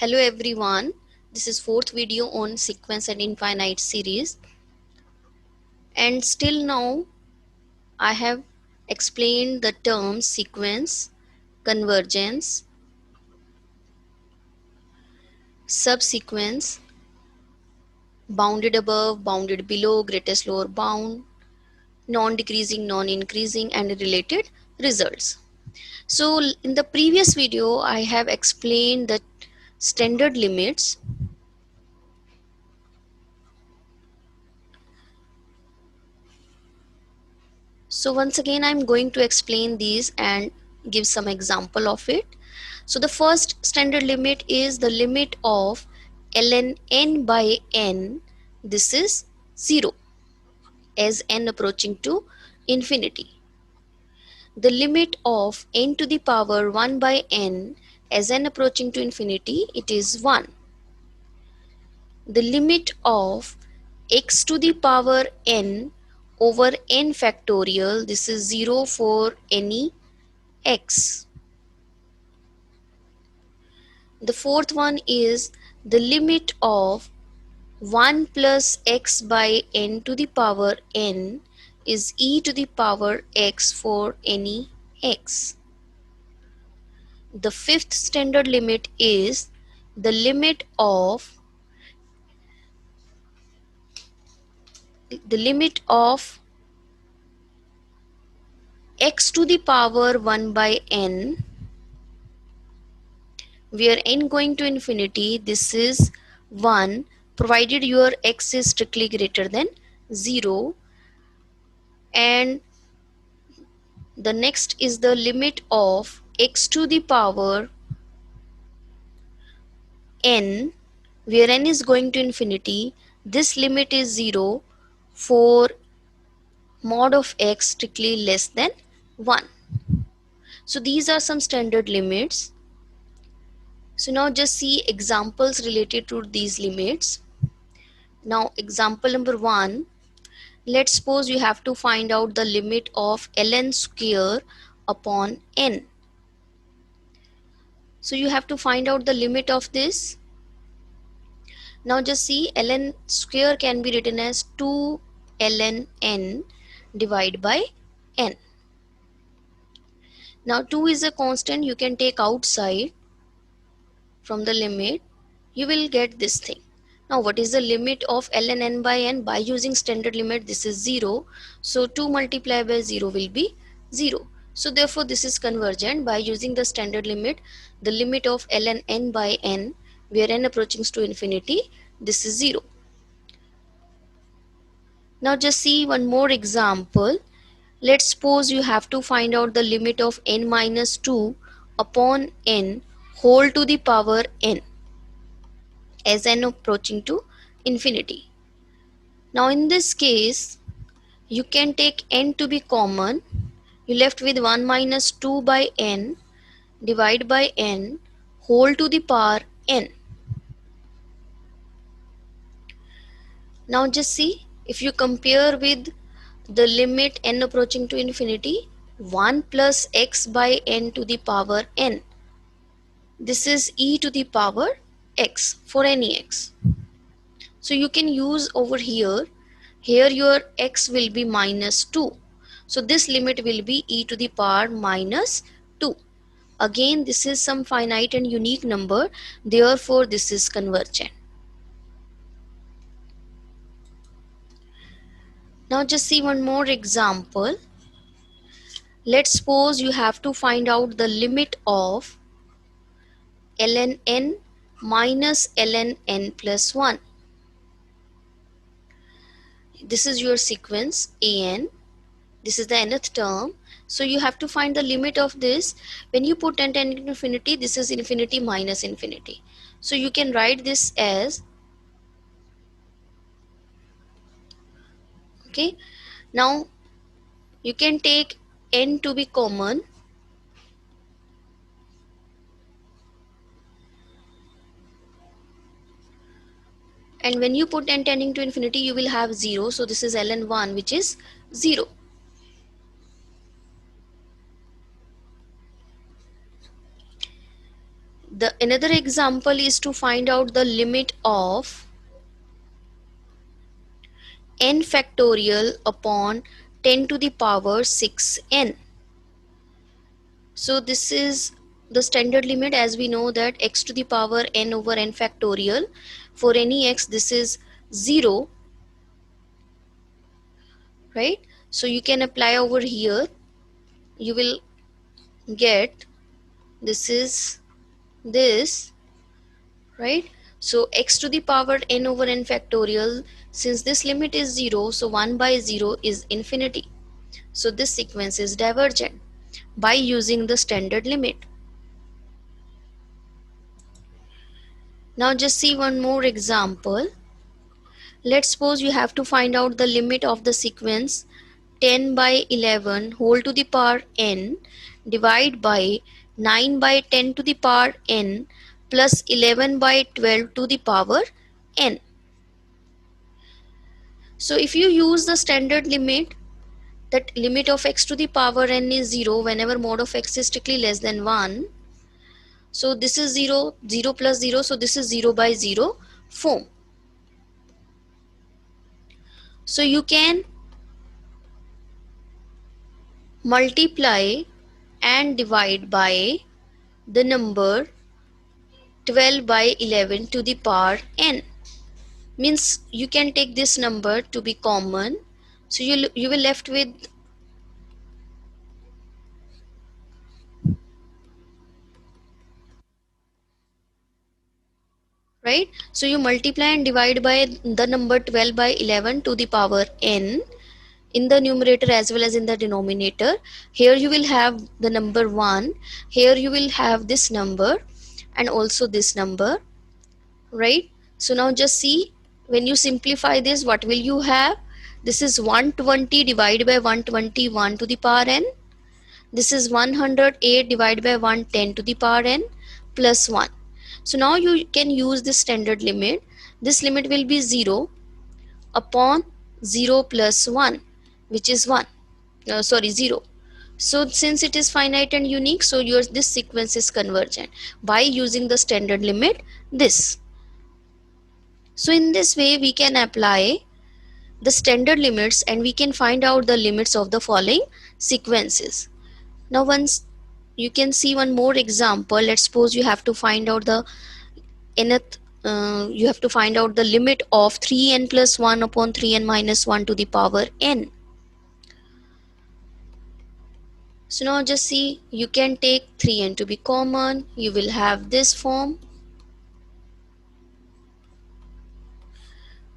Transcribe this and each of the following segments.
Hello everyone, this is fourth video on sequence and infinite series, and still now I have explained the terms sequence, convergence, subsequence, bounded above, bounded below, greatest lower bound, non-decreasing, non-increasing, and related results. So in the previous video I have explained the standard limits. So once again I'm going to explain these and give some example of it. So the first standard limit is the limit of ln n by n. This is 0 as n approaching to infinity. The limit of n to the power 1 by n as n approaching to infinity, it is 1. The limit of x to the power n over n factorial, this is 0 for any x. The fourth one is the limit of 1 plus x by n to the power n is e to the power x for any x. The fifth standard limit is the limit of x to the power 1 by n, where n going to infinity, this is 1 provided your x is strictly greater than 0. And the next is the limit of x to the power n, where n is going to infinity. This limit is 0 for mod of x strictly less than 1. So these are some standard limits. So now just see examples related to these limits. Now example number 1, let's suppose you have to find out the limit of ln square upon n. So you have to find out the limit of this. Now just see, ln square can be written as 2 ln n divided by n. Now 2 is a constant, you can take outside from the limit, you will get this thing. Now what is the limit of ln n by n? By using standard limit, this is 0. So 2 multiplied by 0 will be 0. So therefore this is convergent. By using the standard limit, the limit of ln n by n, where n approaching to infinity, this is 0. Now just see one more example. Let's suppose you have to find out the limit of n minus 2 upon n whole to the power n as n approaching to infinity. Now in this case, you can take n to be common. You left with 1 minus 2 by n divided by n whole to the power n. Now just see, if you compare with the limit n approaching to infinity, 1 plus x by n to the power n. This is e to the power x for any x. So you can use over here your x will be minus 2. So this limit will be e to the power minus 2. Again, this is some finite and unique number, therefore this is convergent. Now just see one more example. Let's suppose you have to find out the limit of ln n minus ln n plus 1. This is your sequence an. This is the nth term. So you have to find the limit of this. When you put n tending to infinity, this is infinity minus infinity. So you can write this as, okay, now you can take n to be common. And when you put n tending to infinity, you will have 0. So this is ln 1, which is 0. The another example is to find out the limit of n factorial upon 10 to the power 6n. So this is the standard limit, as we know that x to the power n over n factorial, for any x this is 0, right? So you can apply over here, you will get this is this, right? So x to the power n over n factorial, since this limit is 0, so 1 by 0 is infinity. So this sequence is divergent by using the standard limit. Now just see one more example. Let's suppose you have to find out the limit of the sequence 10 by 11 whole to the power n divide by 9 by 10 to the power n plus 11 by 12 to the power n. So if you use the standard limit, that limit of x to the power n is 0 whenever mod of x is strictly less than 1. So this is 0, 0 plus 0, so this is 0 by 0 form. So you can multiply and divide by the number 12 by 11 to the power n. Means you can take this number to be common. So you will left with right. So you multiply and divide by the number 12 by 11 to the power n in the numerator as well as in the denominator. Here you will have the number 1, here you will have this number and also this number, right? So now just see, when you simplify this, what will you have? This is 120 divided by 121 to the power n. This is 108 divided by 110 to the power n plus 1. So now you can use the standard limit. This limit will be 0 upon 0 plus 1, which is 1. 0. So since it is finite and unique, so this sequence is convergent by using the standard limit this. So in this way we can apply the standard limits and we can find out the limits of the following sequences. Now once you can see one more example. Let's suppose you have to find out the nth you have to find out the limit of 3n plus 1 upon 3n minus 1 to the power n. So now just see, you can take 3n to be common, you will have this form.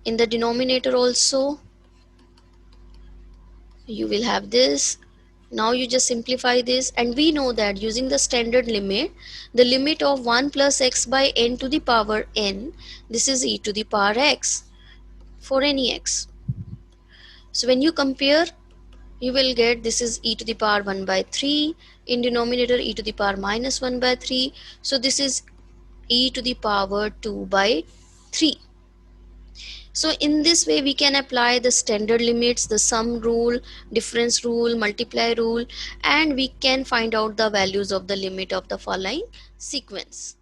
In the denominator also you will have this. Now you just simplify this, and we know that using the standard limit, the limit of 1 plus x by n to the power n, this is e to the power x for any x. So when you compare, you will get this is e to the power 1 by 3, in denominator e to the power minus 1 by 3, so this is e to the power 2 by 3. So in this way we can apply the standard limits, the sum rule, difference rule, multiply rule, and we can find out the values of the limit of the following sequence.